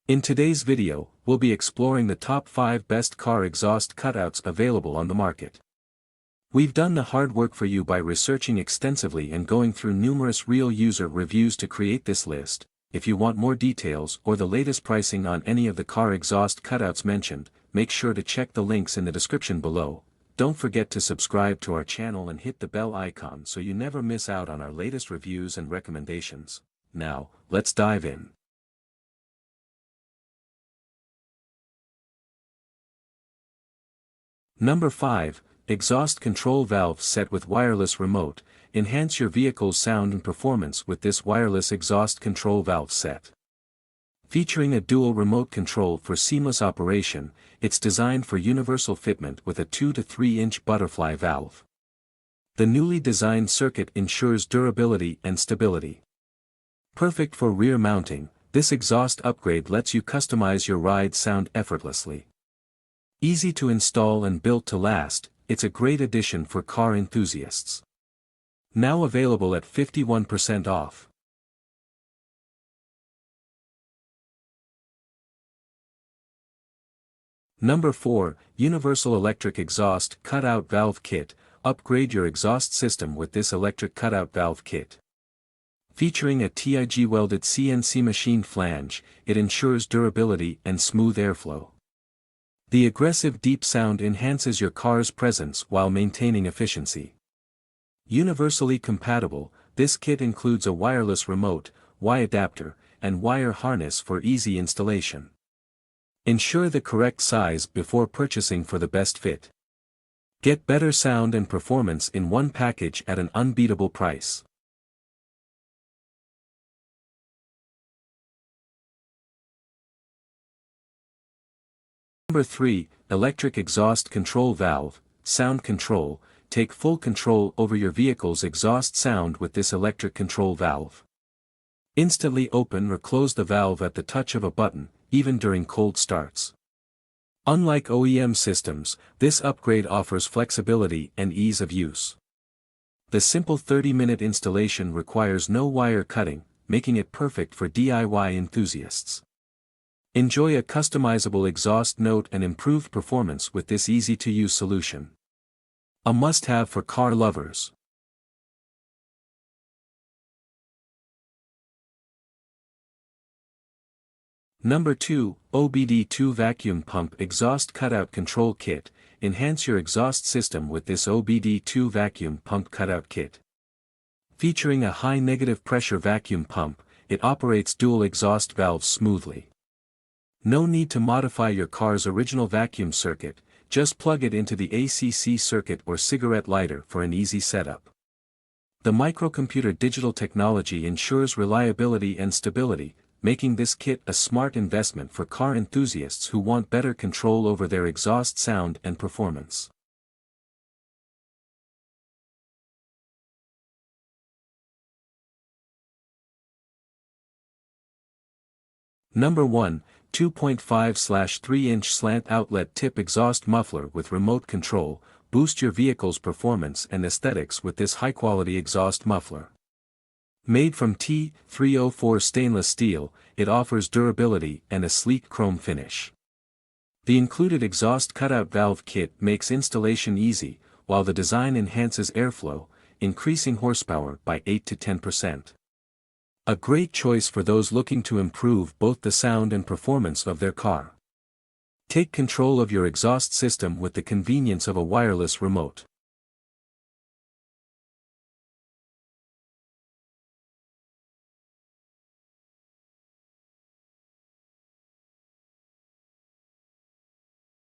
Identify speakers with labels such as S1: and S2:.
S1: In today's video, we'll be exploring the top 5 best car exhaust cutouts available on the market. We've done the hard work for you by researching extensively and going through numerous real user reviews to create this list. If you want more details or the latest pricing on any of the car exhaust cutouts mentioned, make sure to check the links in the description below. Don't forget to subscribe to our channel and hit the bell icon so you never miss out on our latest reviews and recommendations. Now, let's dive in. Number 5, Exhaust Control Valve Set with Wireless Remote. Enhance your vehicle's sound and performance with this wireless exhaust control valve set. Featuring a dual remote control for seamless operation, it's designed for universal fitment with a 2 to 3 inch butterfly valve. The newly designed circuit ensures durability and stability. Perfect for rear mounting, this exhaust upgrade lets you customize your ride sound effortlessly. Easy to install and built to last, it's a great addition for car enthusiasts. Now available at 51% off. Number 4, Universal Electric Exhaust Cutout Valve Kit. Upgrade your exhaust system with this electric cutout valve kit. Featuring a TIG welded CNC machine flange, it ensures durability and smooth airflow. The aggressive deep sound enhances your car's presence while maintaining efficiency. Universally compatible, this kit includes a wireless remote, Y adapter, and wire harness for easy installation. Ensure the correct size before purchasing for the best fit. Get better sound and performance in one package at an unbeatable price. Number 3, Electric Exhaust Control Valve, Sound Control. Take full control over your vehicle's exhaust sound with this electric control valve. Instantly open or close the valve at the touch of a button, even during cold starts. Unlike OEM systems, this upgrade offers flexibility and ease of use. The simple 30-minute installation requires no wire cutting, making it perfect for DIY enthusiasts. Enjoy a customizable exhaust note and improved performance with this easy-to-use solution. A must-have for car lovers. Number 2, OBD2 Vacuum Pump Exhaust Cutout Control Kit. Enhance your exhaust system with this OBD2 Vacuum Pump Cutout Kit. Featuring a high negative pressure vacuum pump, it operates dual exhaust valves smoothly. No need to modify your car's original vacuum circuit, just plug it into the ACC circuit or cigarette lighter for an easy setup. The microcomputer digital technology ensures reliability and stability, making this kit a smart investment for car enthusiasts who want better control over their exhaust sound and performance. Number 1, 2.5/3-inch slant outlet tip exhaust muffler with remote control. Boost your vehicle's performance and aesthetics with this high-quality exhaust muffler. Made from T304 stainless steel, it offers durability and a sleek chrome finish. The included exhaust cutout valve kit makes installation easy, while the design enhances airflow, increasing horsepower by 8 to 10%. A great choice for those looking to improve both the sound and performance of their car. Take control of your exhaust system with the convenience of a wireless remote.